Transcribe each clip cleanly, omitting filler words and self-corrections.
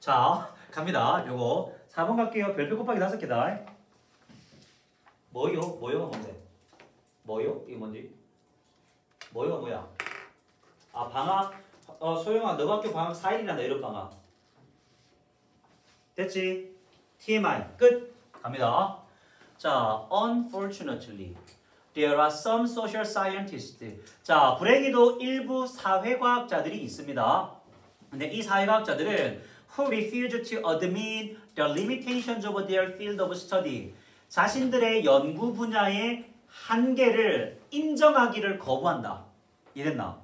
자, 갑니다. 요거 4번 갈게요. 별표 곱하기 5개다. 뭐요가 뭔데? 뭐요? 이게 뭔지? 뭐요가 뭐야? 아, 방학? 소영아, 너 학교 방학 4일이란다. 이런 방학. 됐지? TMI. 끝. 갑니다. 자, unfortunately, there are some social scientists. 자, 불행히도 일부 사회과학자들이 있습니다. 근데 이 사회과학자들은 who refuse to admit the limitations of their field of study. 자신들의 연구 분야의 한계를 인정하기를 거부한다. 이해됐나?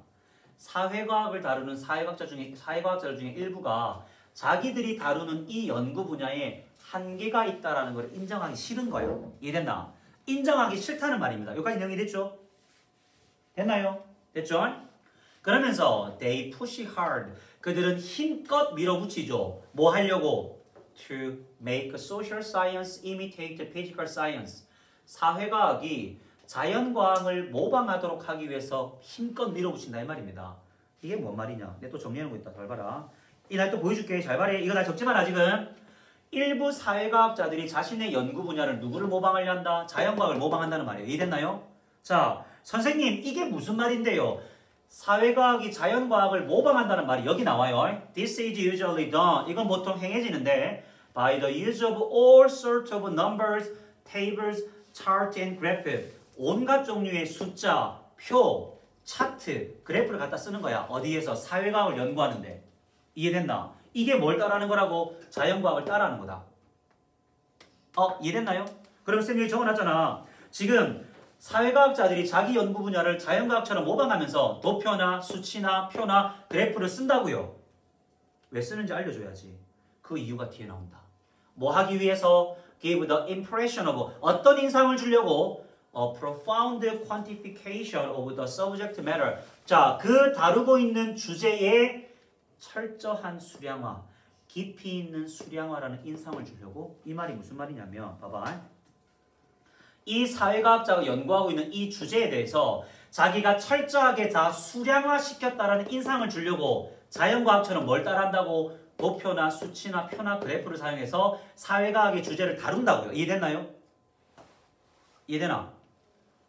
사회과학을 다루는 사회과학자들 중에 일부가 자기들이 다루는 이 연구 분야에 한계가 있다라는 걸 인정하기 싫은 거예요. 이해됐나? 인정하기 싫다는 말입니다. 여기까지 내용이 됐죠? 됐나요? 됐죠? 그러면서 they push hard. 그들은 힘껏 밀어붙이죠. 뭐 하려고? To make social science imitate physical science. 사회과학이 자연과학을 모방하도록 하기 위해서 힘껏 밀어붙인다 이 말입니다. 이게 뭔 말이냐? 내가 또 정리하는 거 있다. 잘 봐라. 이날 또 보여줄게. 잘 봐라. 이거 다 적지 마라 지금. 일부 사회과학자들이 자신의 연구 분야를 누구를 모방하려 한다? 자연과학을 모방한다는 말이에요. 이해됐나요? 자, 선생님 이게 무슨 말인데요? 사회과학이 자연과학을 모방한다는 말이 여기 나와요. This is usually done. 이건 보통 행해지는데 by the use of all sorts of numbers, tables, chart and graph. 온갖 종류의 숫자, 표, 차트, 그래프를 갖다 쓰는 거야. 어디에서? 사회과학을 연구하는데. 이해됐나? 이게 뭘 따라하는 거라고? 자연과학을 따라하는 거다. 이해됐나요? 그럼 쌤 여기 적어놨잖아. 지금 사회과학자들이 자기 연구 분야를 자연과학처럼 모방하면서 도표나 수치나 표나 그래프를 쓴다고요. 왜 쓰는지 알려줘야지. 그 이유가 뒤에 나온다. 뭐 하기 위해서? Give the impression of 어떤 인상을 주려고? A profound quantification of the subject matter. 자, 그 다루고 있는 주제의 철저한 수량화, 깊이 있는 수량화라는 인상을 주려고. 이 말이 무슨 말이냐면 봐봐. 이 사회과학자가 연구하고 있는 이 주제에 대해서 자기가 철저하게 다 수량화시켰다라는 인상을 주려고 자연과학처럼 뭘 따라한다고? 도표나 수치나 표나 그래프를 사용해서 사회과학의 주제를 다룬다고요. 이해됐나요? 이해되나?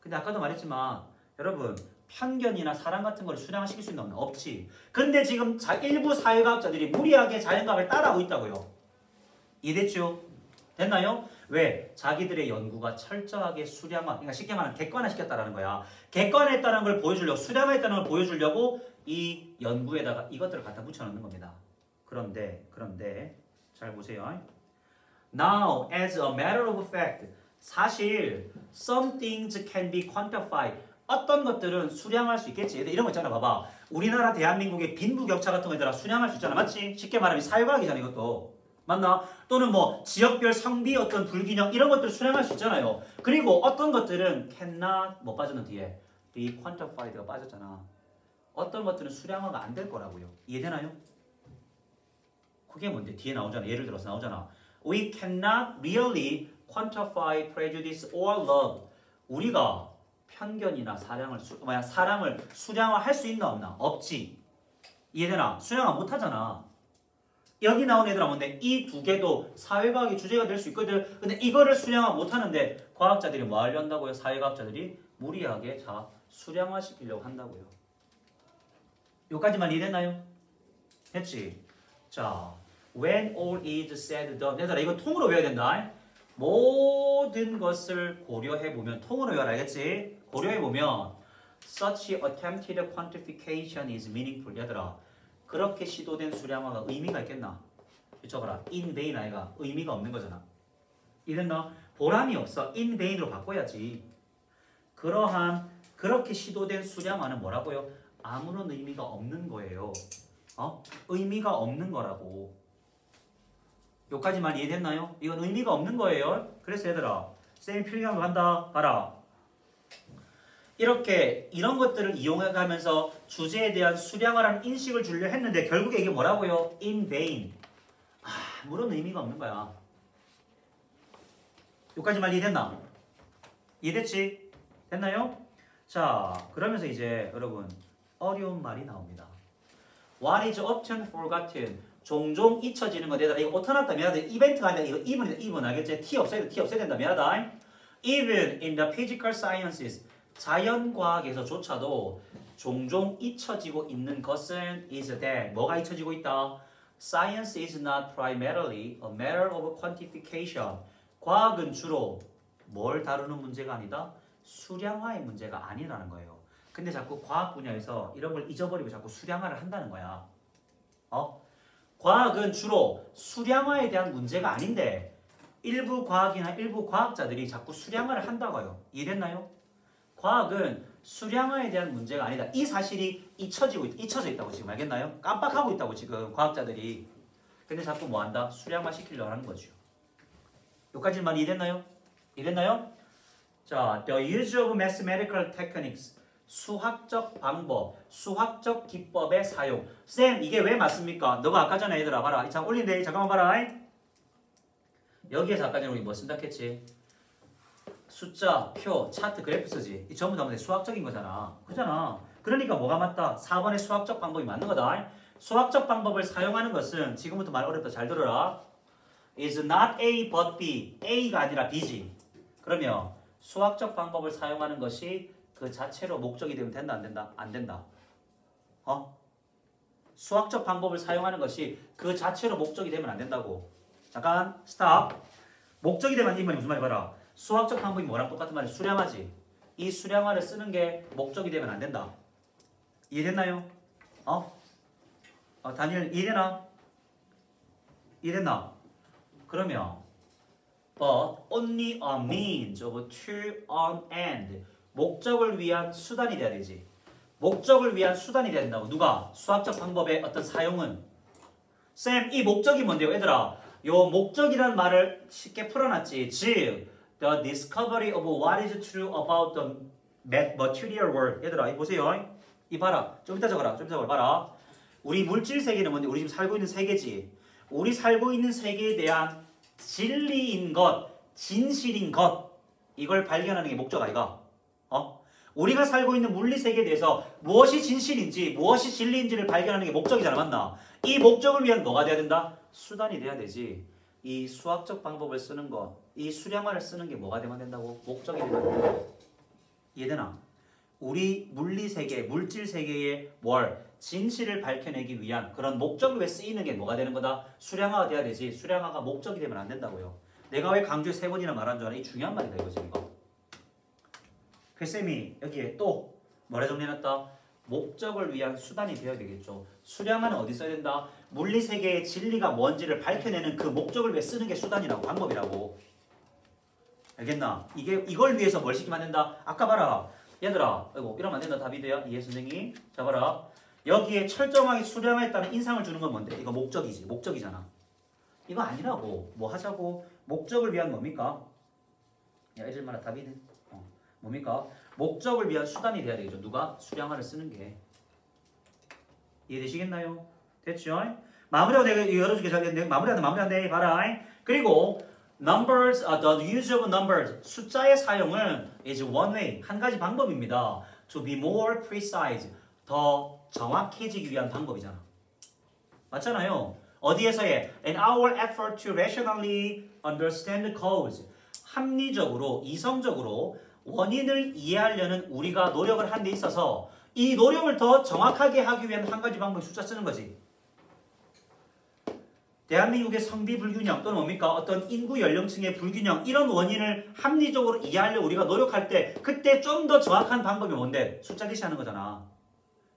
근데 아까도 말했지만 여러분 편견이나 사랑 같은 걸 수량화시킬 수 있는 건 없지. 근데 지금 일부 사회과학자들이 무리하게 자연과학을 따라하고 있다고요. 이해됐죠? 됐나요? 왜? 자기들의 연구가 철저하게 수량화, 그러니까 쉽게 말하면 객관화시켰다라는 거야. 객관화했다는 걸 보여주려고, 수량화했다는 걸 보여주려고 이 연구에다가 이것들을 갖다 붙여넣는 겁니다. 그런데 잘 보세요. Now, as a matter of fact, 사실 some things can be quantified. 어떤 것들은 수량할 수 있겠지. 이런 거 있잖아. 봐봐. 우리나라 대한민국의 빈부격차 같은 거 얘들아 수량할 수 있잖아. 맞지? 쉽게 말하면 사회과학이잖아. 이것도. 맞나? 또는 뭐 지역별 성비 어떤 불균형 이런 것들 수량할 수 있잖아요. 그리고 어떤 것들은 cannot 뭐 빠졌는 뒤에 be quantified가 빠졌잖아. 어떤 것들은 수량화가 안 될 거라고요. 이해되나요? 그게 뭔데? 뒤에 나오잖아. 예를 들어서 나오잖아. We cannot really quantify prejudice or love. 우리가 편견이나 사랑을 수량화할 수 있나 없나? 없지. 이해되나? 수량화 못 하잖아. 여기 나온 애들은 뭔데? 이 두 개도 사회과학의 주제가 될 수 있거든. 근데 이거를 수량화 못 하는데 과학자들이 뭐 하려 한다고요? 사회과학자들이 무리하게 수량화시키려고 한다고요. 여기까지만 이해됐나요? 했지? 자, when all is said and done. 얘들아 이거 통으로 외워야 된다. 모든 것을 고려해보면 통으로 외워라. 알겠지? 고려해보면 such attempted quantification is meaningful. 얘들아 그렇게 시도된 수량화가 의미가 있겠나? 적어라. in vain 아이가 의미가 없는 거잖아. 이랬나? 보람이 없어. in vain으로 바꿔야지. 그렇게 시도된 수량화는 뭐라고요? 아무런 의미가 없는 거예요. 의미가 없는 거라고. 여기까지만 이해됐나요? 이건 의미가 없는 거예요. 그래서 얘들아 쌤이 필기한 거 간다. 봐라. 이렇게 이런 것들을 이용해가면서 주제에 대한 수량화라는 인식을 주려 했는데 결국에 이게 뭐라고요? in vain. 아무런 의미가 없는 거야. 여기까지만 이해됐나? 이해됐지? 됐나요? 자, 그러면서 이제 여러분 어려운 말이 나옵니다. What is often forgotten. 종종 잊혀지는 거 내다. 이거 오타났다 미안하다. 이벤트가 아니라 이거 even 알겠지? T 없어야 된다 미안하다. Even in the physical sciences 자연과학에서조차도 종종 잊혀지고 있는 것은 is that 뭐가 잊혀지고 있다? Science is not primarily a matter of quantification. 과학은 주로 뭘 다루는 문제가 아니다? 수량화의 문제가 아니라는 거예요. 근데 자꾸 과학 분야에서 이런 걸 잊어버리고 자꾸 수량화를 한다는 거야. 과학은 주로 수량화에 대한 문제가 아닌데 일부 과학이나 일부 과학자들이 자꾸 수량화를 한다고요. 이해됐나요? 과학은 수량화에 대한 문제가 아니다. 이 사실이 잊혀져 있다고 지금 알겠나요? 깜빡하고 있다고 지금 과학자들이. 근데 자꾸 뭐 한다? 수량화 시키려고 하는 거죠. 여기까지만 이해됐나요? 이해됐나요? 자, the use of mathematical techniques. 수학적 방법, 수학적 기법의 사용. 쌤, 이게 왜 맞습니까? 너가 아까 전에 얘들아 봐라. 자, 올린데 잠깐만 봐라. 여기에서 아까 전에 우리 뭐 쓴다 했지? 숫자, 표, 차트, 그래프 쓰지. 이 전부 다 수학적인 거잖아. 그잖아. 그러니까 뭐가 맞다? 4번의 수학적 방법이 맞는 거다. 수학적 방법을 사용하는 것은 지금부터 말 어렵다. 잘 들어라. is not A but B. A가 아니라 B지. 그러면 수학적 방법을 사용하는 것이 그 자체로 목적이 되면 된다 안 된다? 안 된다. 수학적 방법을 사용하는 것이 그 자체로 목적이 되면 안 된다고. 잠깐 스탑. 목적이 되면 이 말이 무슨 말이 봐라. 수학적 방법이 뭐랑 똑같은 말이야? 수량화지. 이 수량화를 쓰는 게 목적이 되면 안 된다. 이해됐나요? 다니엘 이해되나? 이해됐나? 그러면 but only a means of to an end. 목적을 위한 수단이 돼야 되지. 목적을 위한 수단이 돼야 된다고. 누가? 수학적 방법의 어떤 사용은. 쌤, 이 목적이 뭔데요? 얘들아, 요 목적이란 말을 쉽게 풀어놨지. 즉, the discovery of what is true about the material world. 얘들아, 이 보세요. 이 봐라. 좀 이따 적어라. 봐라. 우리 물질 세계는 뭔데? 우리 지금 살고 있는 세계지. 우리 살고 있는 세계에 대한 진리인 것, 진실인 것, 이걸 발견하는 게 목적 아이가? 우리가 살고 있는 물리 세계에 대해서 무엇이 진실인지, 무엇이 진리인지를 발견하는 게 목적이잖아, 맞나? 이 목적을 위한 뭐가 돼야 된다? 수단이 돼야 되지. 이 수학적 방법을 쓰는 것, 이 수량화를 쓰는 게 뭐가 되면 된다고? 목적이 되면 된다. 이해되나? 우리 물리 세계, 물질 세계의 진실을 밝혀내기 위한 그런 목적을 위해 쓰이는 게 뭐가 되는 거다? 수량화가 돼야 되지. 수량화가 목적이 되면 안 된다고요. 내가 왜 강조에 3번이나 말한 줄 알아? 이 중요한 말이다 이거 지금 이거. 그래서 쌤이 여기에 또 뭐라 정리해놨다? 목적을 위한 수단이 되어야 되겠죠. 수량화는 어디 써야 된다? 물리 세계의 진리가 뭔지를 밝혀내는 그 목적을 위해 쓰는 게 수단이라고, 방법이라고. 알겠나? 이걸 위해서 뭘 시키면 안 된다? 아까 봐라. 얘들아, 이러면 안 된다. 다비드야. 이해 선생님. 자 봐라. 여기에 철저하게 수량화했다는 인상을 주는 건 뭔데? 이거 목적이지. 목적이잖아. 이거 아니라고. 뭐 하자고? 목적을 위한 뭡니까? 야, 애들 말아 다비드. 뭡니까? 목적을 위한 수단이 돼야 되겠죠. 누가? 수량화를 쓰는 게. 이해되시겠나요? 됐죠? 마무리하고 내가 열어주게 잘 됐네. 마무리한데 봐라. 그리고 numbers, the use of numbers, 숫자의 사용은 is one way, 한 가지 방법입니다. To be more precise, 더 정확해지기 위한 방법이잖아. 맞잖아요. 어디에서의? In our effort to rationally understand cause, 합리적으로, 이성적으로 원인을 이해하려는 우리가 노력을 한 데 있어서 이 노력을 더 정확하게 하기 위한 한 가지 방법이 숫자 쓰는 거지. 대한민국의 성비 불균형 또는 뭡니까? 어떤 인구 연령층의 불균형, 이런 원인을 합리적으로 이해하려고 우리가 노력할 때 그때 좀 더 정확한 방법이 뭔데? 숫자 대시하는 거잖아.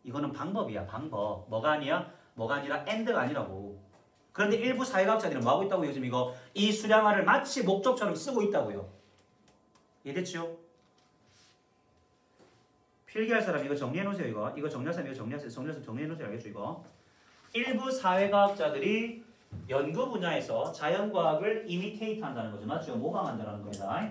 이거는 방법이야. 방법. 뭐가 아니야? 뭐가 아니라 and가 아니라고. 그런데 일부 사회과학자들은 뭐하고 있다고 요즘 이거? 이 수량화를 마치 목적처럼 쓰고 있다고요. 이해됐죠? 필기할 사람 이거 정리해놓으세요. 이거 정리할 사람 이거 정리해놓으세요. 알겠죠? 이거. 일부 사회과학자들이 연구 분야에서 자연과학을 이미테이트 한다는 거죠. 맞죠? 모방한다는 겁니다.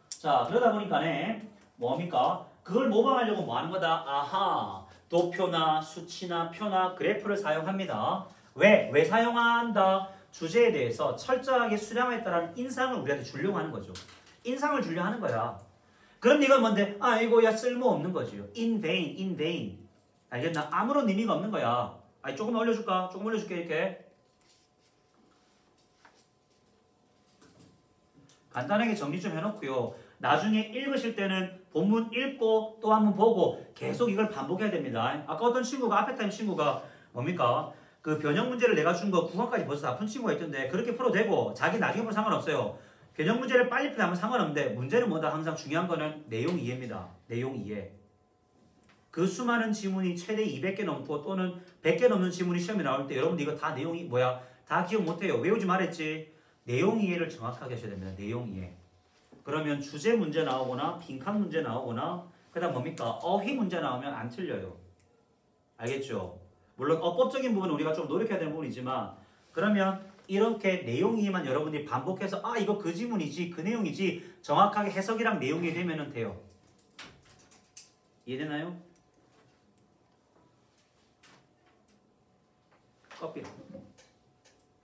자, 그러다 보니까네 뭡니까? 그걸 모방하려고 뭐 하는 거다? 아하, 도표나 수치나 표나 그래프를 사용합니다. 왜 사용한다? 주제에 대해서 철저하게 수량화했다라는 인상을 우리한테 주려고 하는 거죠. 인상을 주려 하는 거야. 그런데 이건 뭔데? 아, 이거 야 쓸모없는 거지요. in vain. 알겠나? 아무런 의미가 없는 거야. 아니 조금 올려줄까? 조금 올려줄게 이렇게. 간단하게 정리 좀 해놓고요. 나중에 읽으실 때는 본문 읽고 또 한번 보고 계속 이걸 반복해야 됩니다. 아까 어떤 친구가 앞에 타임 친구가 뭡니까? 그 변형 문제를 내가 준 거 9강까지 벌써 다 푼 친구가 있던데 그렇게 풀어도 되고 자기 나중에 풀면 상관없어요. 변형 문제를 빨리 풀면 상관없는데 문제는 뭐다? 항상 중요한 거는 내용 이해입니다. 내용 이해. 그 수많은 지문이 최대 200개 넘고 또는 100개 넘는 지문이 시험에 나올 때 여러분들 이거 다 내용이 뭐야? 다 기억 못해요. 외우지 말했지? 내용 이해를 정확하게 하셔야 됩니다. 내용 이해. 그러면 주제 문제 나오거나 빈칸 문제 나오거나 그 다음 뭡니까? 어휘 문제 나오면 안 틀려요. 알겠죠? 물론 어법적인 부분은 우리가 좀 노력해야 되는 부분이지만 그러면 이렇게 내용 이해만 여러분들이 반복해서 아 이거 그 지문이지 그 내용이지 정확하게 해석이랑 내용이 되면 돼요. 이해되나요? 커피.